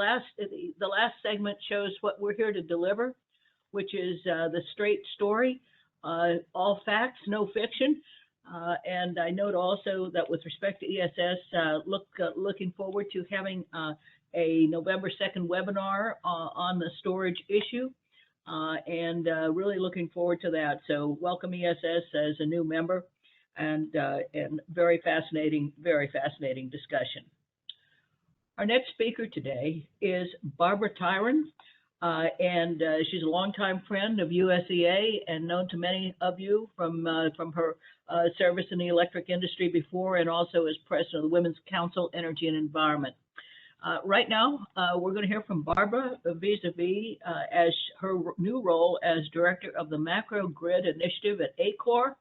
the last segment shows what we're here to deliver, which is the straight story, all facts, no fiction. And I note also that with respect to ESS, looking forward to having a November 2nd webinar on the storage issue, and really looking forward to that. So welcome ESS as a new member, and very fascinating discussion. Our next speaker today is Barbara Tyran, and she's a longtime friend of USEA and known to many of you from her service in the electric industry before, and also as president of the Women's Council, Energy and Environment. Right now, we're going to hear from Barbara vis-a-vis as her new role as director of the Macro Grid Initiative at ACORE.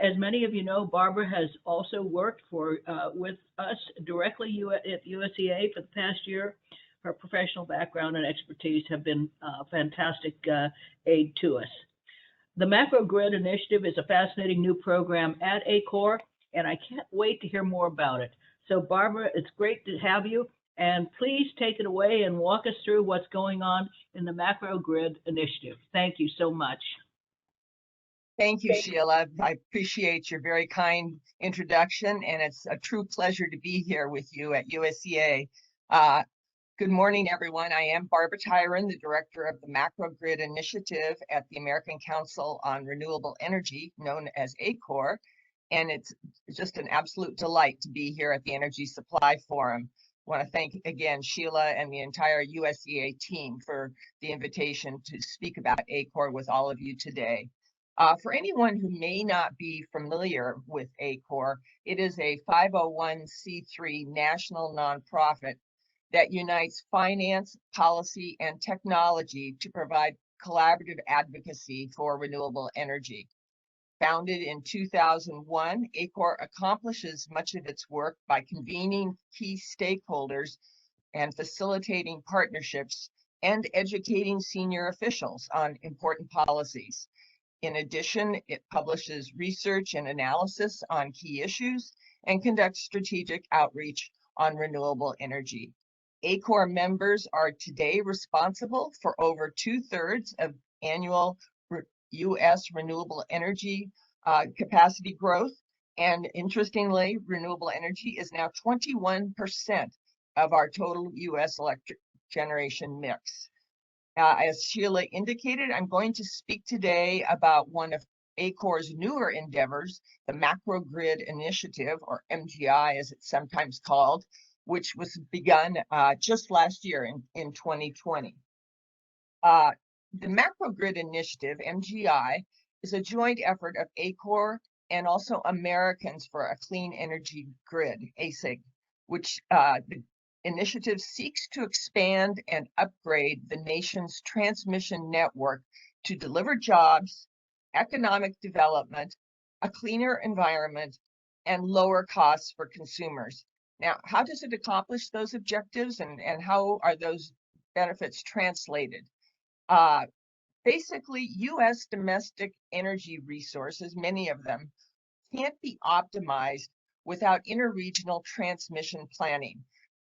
As many of you know, Barbara has also worked with us directly at USEA for the past year. Her professional background and expertise have been fantastic aid to us. The Macro Grid Initiative is a fascinating new program at ACORE, and I can't wait to hear more about it. So Barbara, it's great to have you, and please take it away and walk us through what's going on in the Macro Grid Initiative. Thank you so much. Thank you, Sheila. I appreciate your very kind introduction, and it's a true pleasure to be here with you at USEA. Good morning, everyone. I am Barbara Tyran, the director of the Macro Grid Initiative at the American Council on Renewable Energy, known as ACORE, and it's just an absolute delight to be here at the Energy Supply Forum. I want to thank again Sheila and the entire USEA team for the invitation to speak about ACORE with all of you today. For anyone who may not be familiar with ACORE, it is a 501c3 national nonprofit that unites finance, policy, and technology to provide collaborative advocacy for renewable energy. Founded in 2001, ACORE accomplishes much of its work by convening key stakeholders and facilitating partnerships and educating senior officials on important policies. In addition, it publishes research and analysis on key issues and conducts strategic outreach on renewable energy. ACORE members are today responsible for over 2/3 of annual U.S. renewable energy capacity growth. And interestingly, renewable energy is now 21% of our total U.S. electric generation mix. As Sheila indicated, I'm going to speak today about one of ACORE's newer endeavors, the Macro Grid Initiative, or MGI as it's sometimes called, which was begun just last year in 2020. The Macro Grid Initiative, MGI, is a joint effort of ACORE and also Americans for a Clean Energy Grid, ACEG, which the initiative seeks to expand and upgrade the nation's transmission network to deliver jobs, economic development, a cleaner environment, and lower costs for consumers. Now, how does it accomplish those objectives, and how are those benefits translated? Basically, U.S. domestic energy resources, many of them, can't be optimized without interregional transmission planning,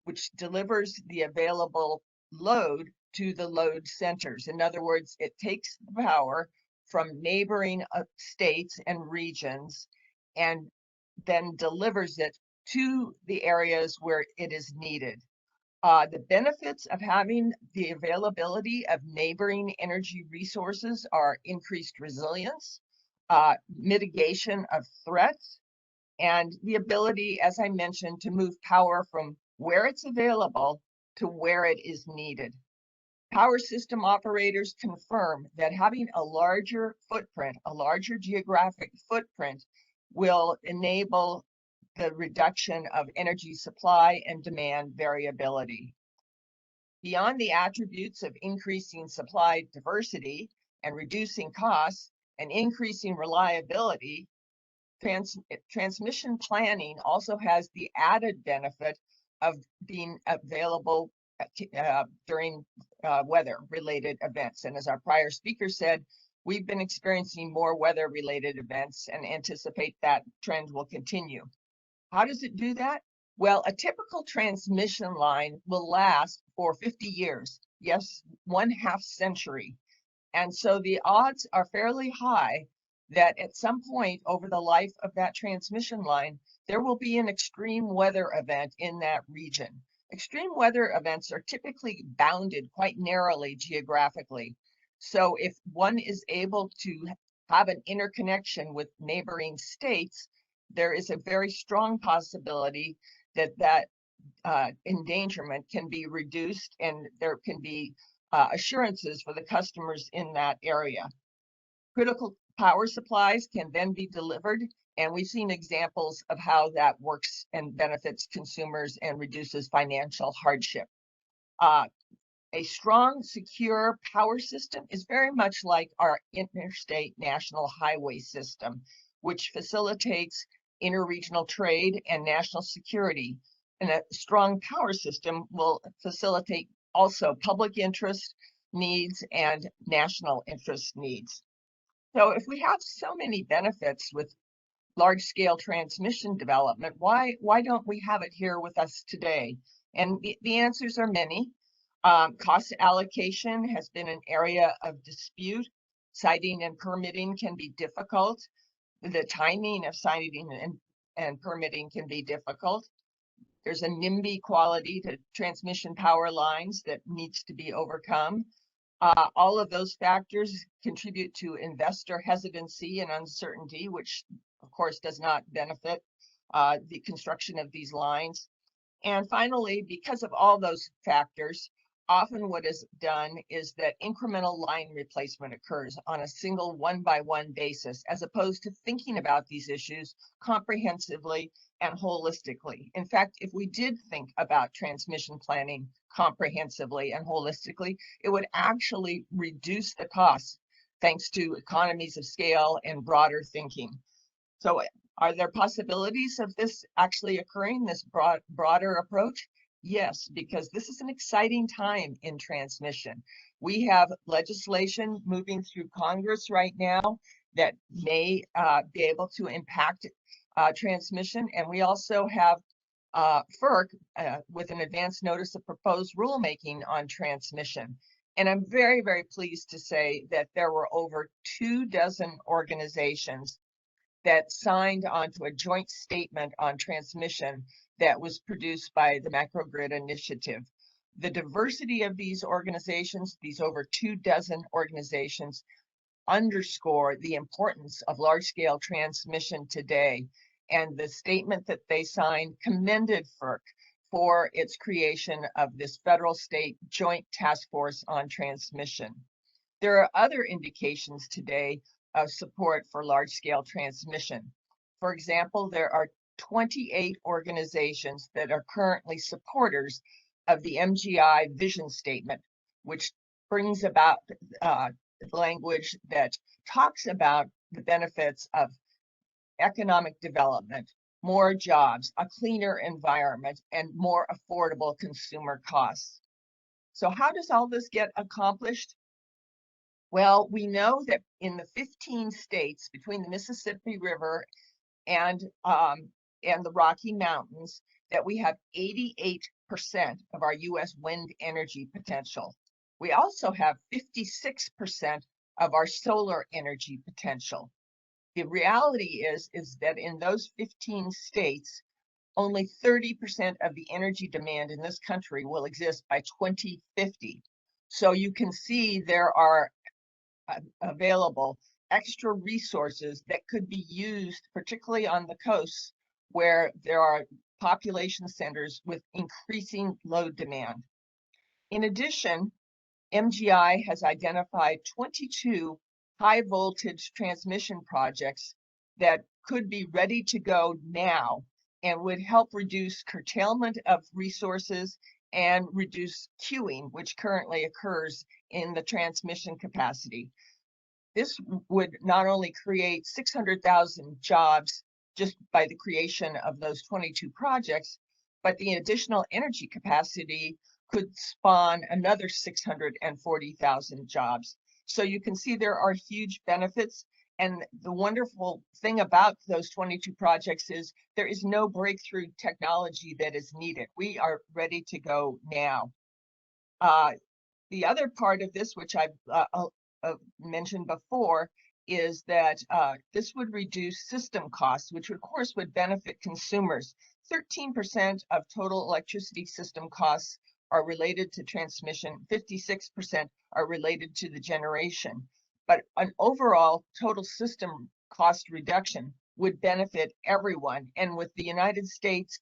which delivers the available load to the load centers. In other words, it takes the power from neighboring states and regions and then delivers it to the areas where it is needed. The benefits of having the availability of neighboring energy resources are increased resilience, mitigation of threats, and the ability, as I mentioned, to move power from where it's available to where it is needed. Power system operators confirm that having a larger footprint, a larger geographic footprint, will enable the reduction of energy supply and demand variability. Beyond the attributes of increasing supply diversity and reducing costs and increasing reliability, transmission planning also has the added benefit of being available during weather-related events. And as our prior speaker said, we've been experiencing more weather-related events and anticipate that trend will continue. How does it do that? Well, a typical transmission line will last for 50 years. Yes, 1/2 century. And so the odds are fairly high that at some point over the life of that transmission line, there will be an extreme weather event in that region. Extreme weather events are typically bounded quite narrowly geographically. So if one is able to have an interconnection with neighboring states, there is a very strong possibility that endangerment can be reduced and there can be assurances for the customers in that area. Critical power supplies can then be delivered, and we've seen examples of how that works and benefits consumers and reduces financial hardship. Uh, a strong, secure power system is very much like our interstate national highway system, which facilitates interregional trade and national security. And a strong power system will facilitate also public interest needs and national interest needs. So if we have so many benefits with large-scale transmission development, why don't we have it here with us today? And the answers are many. Cost allocation has been an area of dispute. Siting and permitting can be difficult. The timing of siting and permitting can be difficult. There's a NIMBY quality to transmission power lines that needs to be overcome. All of those factors contribute to investor hesitancy and uncertainty, which of course does not benefit the construction of these lines. And finally, because of all those factors, often what is done is that incremental line replacement occurs on a single one-by-one basis, as opposed to thinking about these issues comprehensively and holistically. In fact, if we did think about transmission planning comprehensively and holistically, it would actually reduce the costs thanks to economies of scale and broader thinking. So are there possibilities of this actually occurring, this broader approach? Yes, because this is an exciting time in transmission. We have legislation moving through Congress right now that may be able to impact transmission. And we also have FERC with an advance notice of proposed rulemaking on transmission. And I'm very, very pleased to say that there were over 24 organizations that signed onto a joint statement on transmission that was produced by the Macrogrid Initiative. The diversity of these organizations, these over 24 organizations, underscore the importance of large-scale transmission today. And the statement that they signed commended FERC for its creation of this federal-state joint task force on transmission. There are other indications today of support for large-scale transmission. For example, there are 28 organizations that are currently supporters of the MGI vision statement, which brings about language that talks about the benefits of economic development, more jobs, a cleaner environment, and more affordable consumer costs. So how does all this get accomplished? Well, we know that in the 15 states between the Mississippi River and the Rocky Mountains, that we have 88% of our U.S. wind energy potential. We also have 56% of our solar energy potential. The reality is that in those 15 states, only 30% of the energy demand in this country will exist by 2050. So you can see there are available extra resources that could be used, particularly on the coasts where there are population centers with increasing load demand. In addition, MGI has identified 22 high voltage transmission projects that could be ready to go now and would help reduce curtailment of resources and reduce queuing, which currently occurs in the transmission capacity. This would not only create 600,000 jobs just by the creation of those 22 projects, but the additional energy capacity could spawn another 640,000 jobs. So you can see there are huge benefits. And the wonderful thing about those 22 projects is there is no breakthrough technology that is needed. We are ready to go now. The other part of this, which I've mentioned before, is that this would reduce system costs, which of course would benefit consumers. 13% of total electricity system costs are related to transmission, 56% are related to the generation. But an overall total system cost reduction would benefit everyone. And with the United States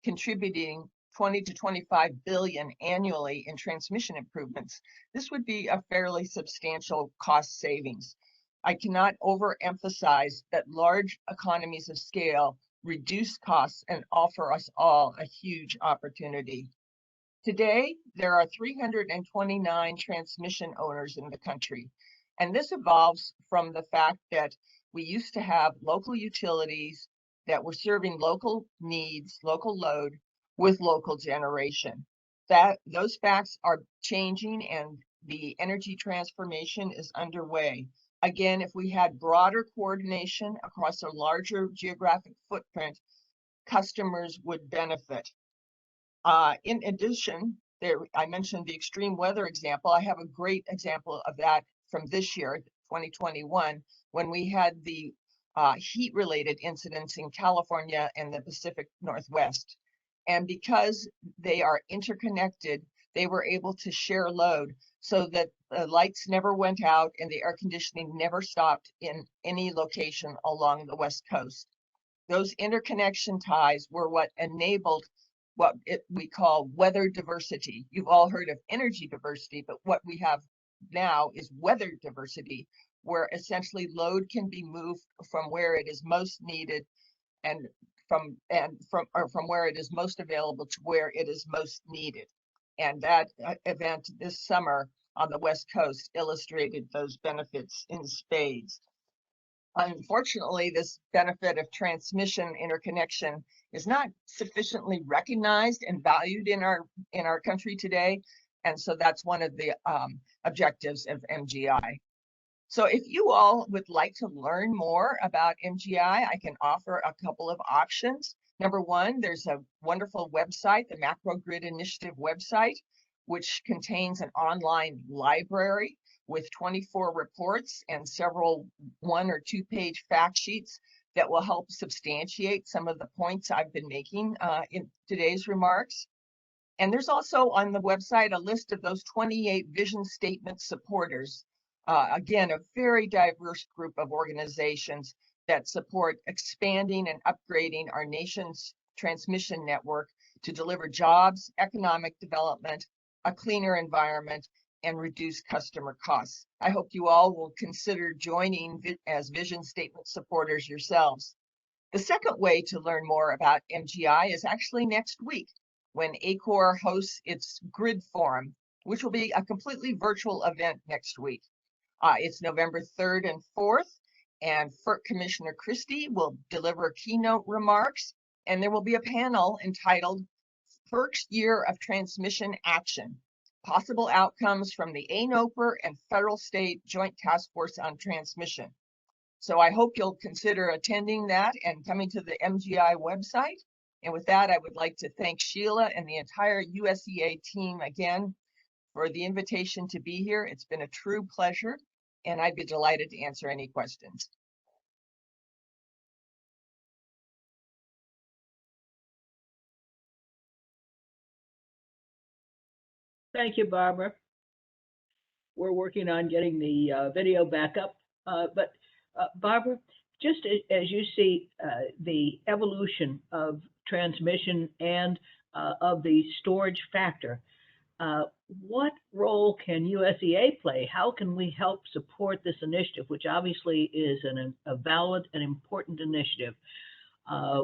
contributing 20 to 25 billion annually in transmission improvements, this would be a fairly substantial cost savings. I cannot overemphasize that large economies of scale reduce costs and offer us all a huge opportunity. Today, there are 329 transmission owners in the country, and this evolves from the fact that we used to have local utilities that were serving local needs, local load, with local generation. Those facts are changing and the energy transformation is underway. Again, if we had broader coordination across a larger geographic footprint, customers would benefit. In addition, I mentioned the extreme weather example. I have a great example of that from this year, 2021, when we had the heat-related incidents in California and the Pacific Northwest. And because they are interconnected, they were able to share load so that the lights never went out and the air conditioning never stopped in any location along the West Coast. Those interconnection ties were what enabled what we call weather diversity. You've all heard of energy diversity, but what we have now is weather diversity, where essentially load can be moved from where it is most needed and from where it is most available to where it is most needed. And that event this summer on the West Coast illustrated those benefits in spades. Unfortunately, this benefit of transmission interconnection is not sufficiently recognized and valued in our country today, and so that's one of the objectives of MGI. So if you all would like to learn more about MGI, I can offer a couple of options. Number one, there's a wonderful website, the Macro Grid Initiative website, which contains an online library with 24 reports and several 1- or 2-page fact sheets that will help substantiate some of the points I've been making in today's remarks. And there's also on the website a list of those 28 vision statement supporters. Again, a very diverse group of organizations that support expanding and upgrading our nation's transmission network to deliver jobs, economic development, a cleaner environment, and reduce customer costs. I hope you all will consider joining as vision statement supporters yourselves. The second way to learn more about MGI is actually next week when ACORE hosts its Grid Forum, which will be a completely virtual event next week. It's November 3rd and 4th, and FERC Commissioner Christie will deliver keynote remarks, and there will be a panel entitled FERC's Year of Transmission Action, Possible Outcomes from the ANOPR and Federal State Joint Task Force on Transmission. So I hope you'll consider attending that and coming to the MGI website. And with that, I would like to thank Sheila and the entire USEA team again for the invitation to be here. It's been a true pleasure, and I'd be delighted to answer any questions. Thank you, Barbara. We're working on getting the video back up. But Barbara, just as you see the evolution of transmission and of the storage factor, what role can USEA play? How can we help support this initiative, which obviously is a valid and important initiative?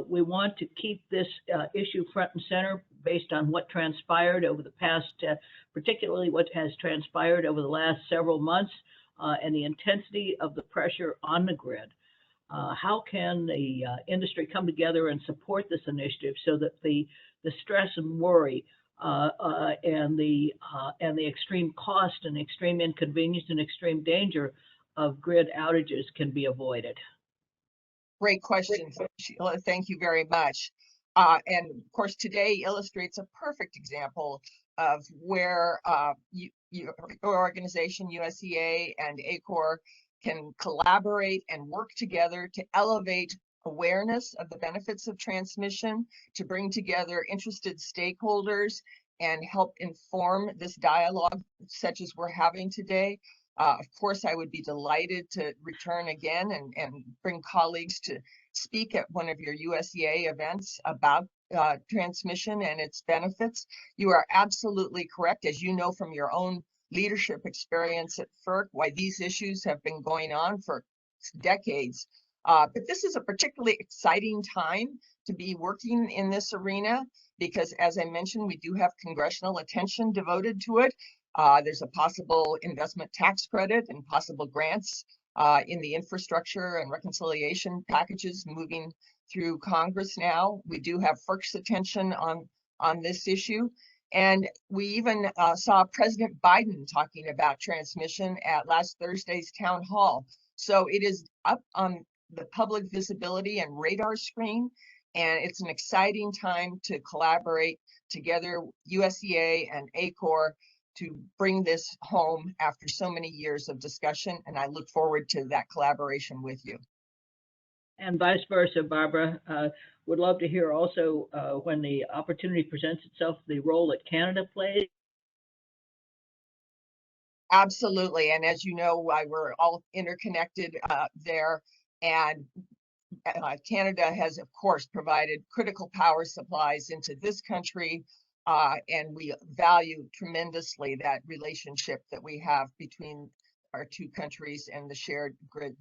We want to keep this issue front and center based on what transpired over the past, particularly what has transpired over the last several months and the intensity of the pressure on the grid. How can the industry come together and support this initiative so that the stress and worry and the extreme cost and extreme inconvenience and extreme danger of grid outages can be avoided? Great question, Sheila. Thank you very much. And of course, today illustrates a perfect example of where your organization, USEA and ACORE, can collaborate and work together to elevate awareness of the benefits of transmission, to bring together interested stakeholders and help inform this dialogue such as we're having today. Of course, I would be delighted to return again and bring colleagues to speak at one of your USEA events about transmission and its benefits. You are absolutely correct, as you know from your own leadership experience at FERC, why these issues have been going on for decades. But this is a particularly exciting time to be working in this arena because, as I mentioned, we do have congressional attention devoted to it. There's a possible investment tax credit and possible grants in the infrastructure and reconciliation packages moving through Congress now. We do have FERC's attention on this issue. And we even saw President Biden talking about transmission at last Thursday's town hall. So it is up on the public visibility and radar screen. And it's an exciting time to collaborate together, USEA and ACORE, to bring this home after so many years of discussion. And I look forward to that collaboration with you. And vice versa, Barbara. Would love to hear also when the opportunity presents itself, the role that Canada plays. Absolutely. And as you know, we're all interconnected there. And Canada has, of course, provided critical power supplies into this country. And we value tremendously that relationship that we have between our two countries and the shared grid